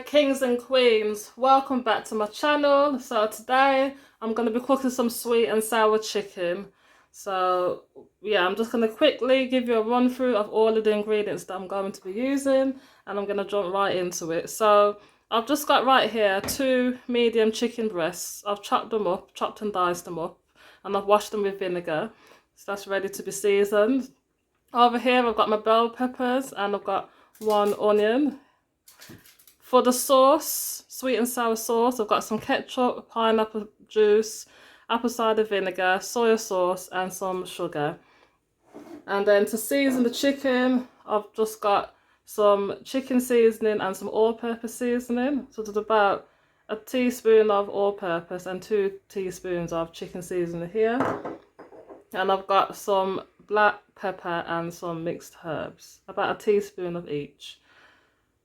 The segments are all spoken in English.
kings and queens, welcome back to my channel. So today I'm going to be cooking some sweet and sour chicken. So yeah, I'm just going to quickly give you a run through of all of the ingredients that I'm going to be using, and I'm going to jump right into it. So I've just got right here 2 medium chicken breasts. I've chopped and diced them up, and I've washed them with vinegar. So that's ready to be seasoned. Over here I've got my bell peppers and I've got 1 onion. For the sauce, sweet and sour sauce, I've got some ketchup, pineapple juice, apple cider vinegar, soy sauce and some sugar. And then to season the chicken, I've just got some chicken seasoning and some all-purpose seasoning. So there's about a teaspoon of all-purpose and 2 teaspoons of chicken seasoning here. And I've got some black pepper and some mixed herbs, about a teaspoon of each.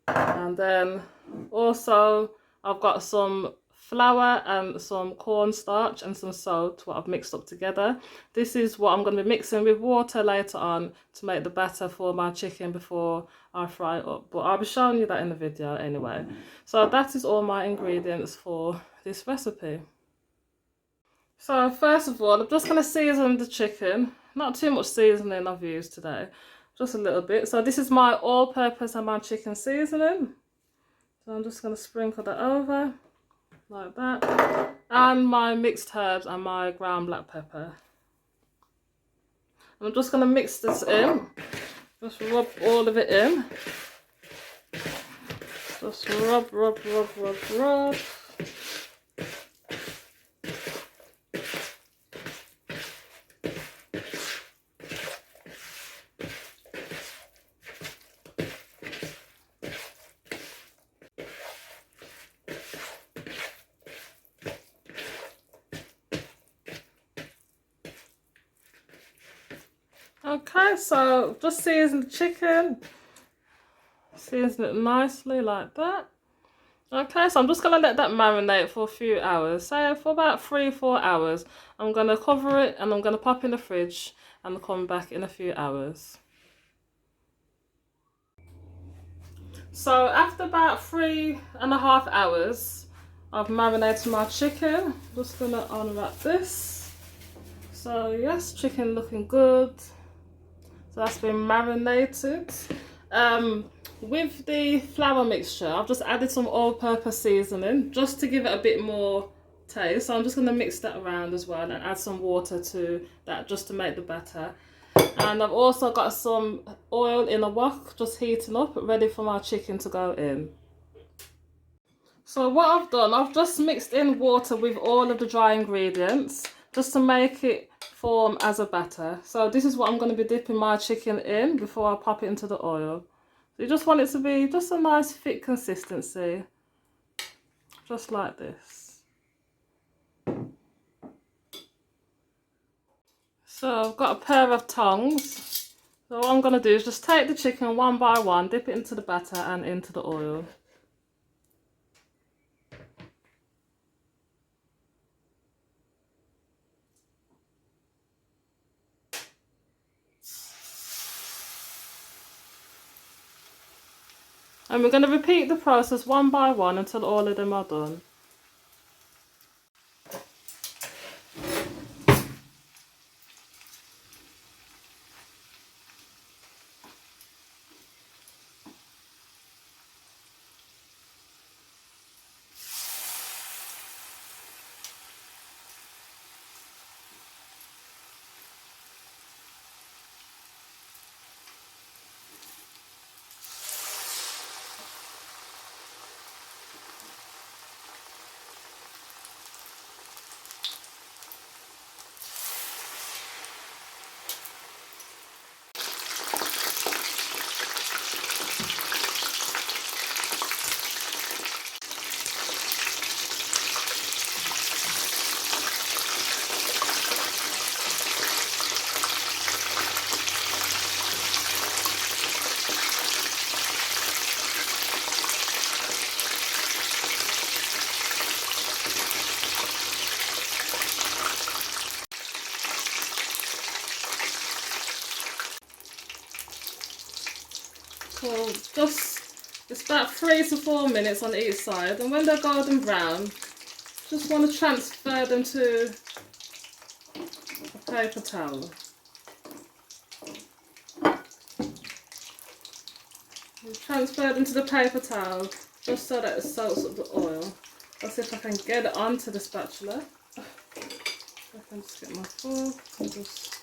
And then also I've got some flour and some cornstarch and some salt, what I've mixed up together. This is what I'm going to be mixing with water later on to make the batter for my chicken before I fry it up. But I'll be showing you that in the video anyway. So that is all my ingredients for this recipe. So first of all, I'm just going to season the chicken. Not too much seasoning I've used today. Just a little bit. So this is my all-purpose and my chicken seasoning. So I'm just going to sprinkle that over like that. And my mixed herbs and my ground black pepper. And I'm just going to mix this in. Just rub all of it in. Just rub. Okay, so just season the chicken, season it nicely like that. Okay, so I'm just going to let that marinate for a few hours, say for about 3-4 hours. I'm going to cover it and I'm going to pop in the fridge and come back in a few hours. So after about 3.5 hours, I've marinated my chicken. Just going to unwrap this. So yes, chicken looking good. So that's been marinated. With the flour mixture, I've just added some all-purpose seasoning just to give it a bit more taste. So I'm just going to mix that around as well and add some water to that just to make the batter. And I've also got some oil in a wok just heating up, ready for my chicken to go in. So what I've done, I've just mixed in water with all of the dry ingredients just to make it form as a batter. So this is what I'm going to be dipping my chicken in before I pop it into the oil. So you just want it to be just a nice thick consistency, just like this. So I've got a pair of tongs. So what I'm going to do is just take the chicken one by one, dip it into the batter and into the oil. And we're going to repeat the process one by one until all of them are done. So just It's about 3 to 4 minutes on each side, and when they're golden brown, just want to transfer them to a paper towel. Transfer them to the paper towel just so that it soaks up the oil. Let's see if I can get it onto the spatula. I can just get my fork and just...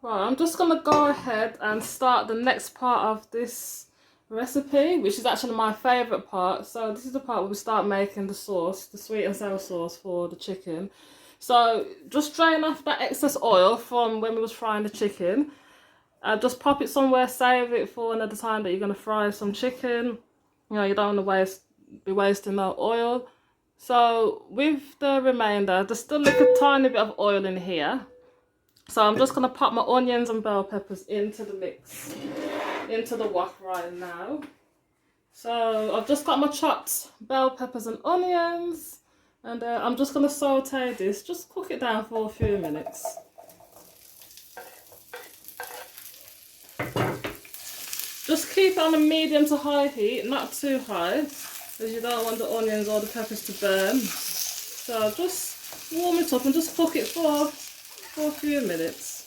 Right, I'm just going to go ahead and start the next part of this recipe, which is actually my favourite part. So this is the part where we start making the sauce, the sweet and sour sauce for the chicken. So just drain off that excess oil from when we was frying the chicken. Just pop it somewhere, save it for another time that you're going to fry some chicken. You know, you don't want to be wasting no oil. So with the remainder, there's still like a tiny bit of oil in here. So I'm just going to pop my onions and bell peppers into the mix, into the wok right now. So I've just got my chopped bell peppers and onions, and I'm just going to saute this, just cook it down for a few minutes. Just keep it on a medium to high heat, not too high, as you don't want the onions or the peppers to burn. So just warm it up and just cook it for a few minutes.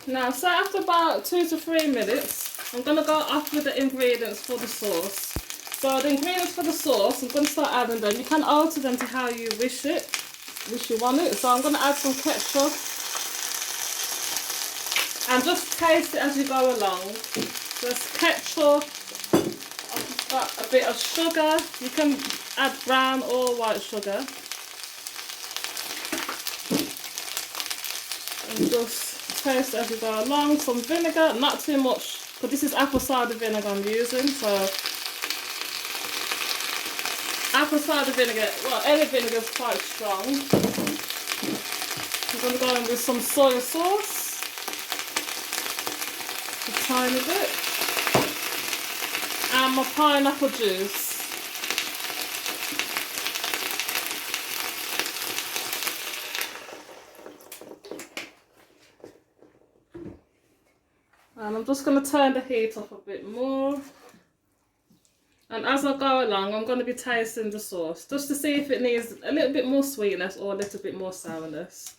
Now, so after about 2 to 3 minutes, I'm going to go off with the ingredients for the sauce. So the ingredients for the sauce, I'm going to start adding them. You can alter them to how you wish you want it. So I'm going to add some ketchup. And just taste it as you go along. There's ketchup. I've got a bit of sugar. You can add brown or white sugar. And just taste as you go along. Some vinegar, not too much, because this is apple cider vinegar I'm using. So apple cider vinegar, well, any vinegar is quite strong. I'm going to go in with some soy sauce, a tiny bit, and my pineapple juice. And I'm just going to turn the heat up a bit more. And as I go along, I'm going to be tasting the sauce, just to see if it needs a little bit more sweetness or a little bit more sourness.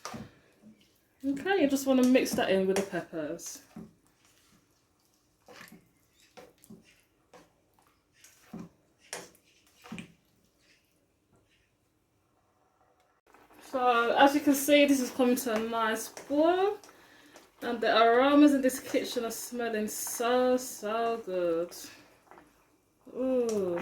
Okay, you just want to mix that in with the peppers. So, as you can see, this is coming to a nice boil. And the aromas in this kitchen are smelling so, so good. Ooh.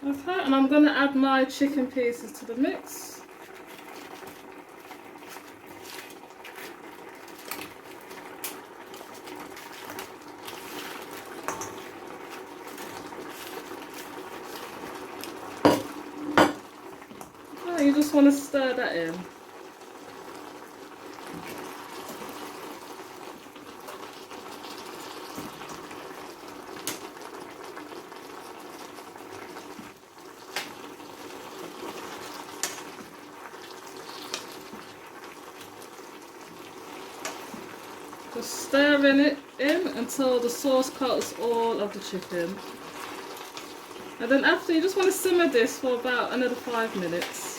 Okay, and I'm going to add my chicken pieces to the mix. You just want to stir that in. Just stirring it in until the sauce coats all of the chicken. And then after, you just want to simmer this for about another 5 minutes.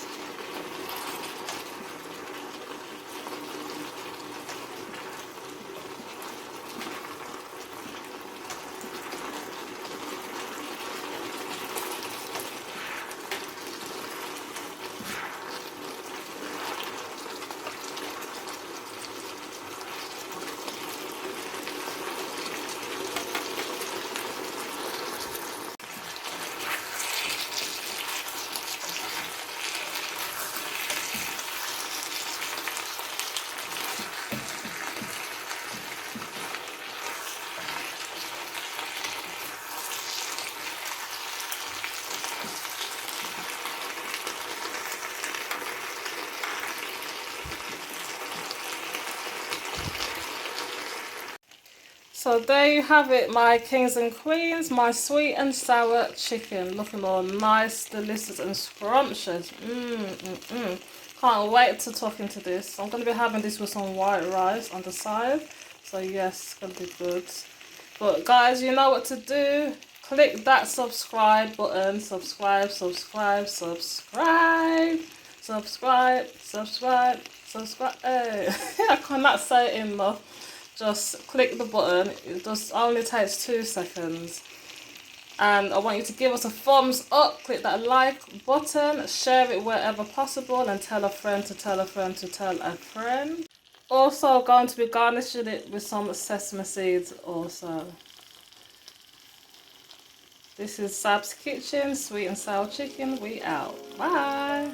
So there you have it, my kings and queens, my sweet and sour chicken, looking all nice, delicious and scrumptious. Can't wait to talk into this. I'm going to be having this with some white rice on the side, so yes, it's going to be good. But guys, you know what to do. Click that subscribe button. Subscribe. I cannot say it enough. Just click the button. It just only takes 2 seconds. And I want you to give us a thumbs up. Click that like button. Share it wherever possible. And tell a friend to tell a friend to tell a friend. Also going to be garnishing it with some sesame seeds also. This is SAB'S Kitchen, sweet and sour chicken. We out. Bye.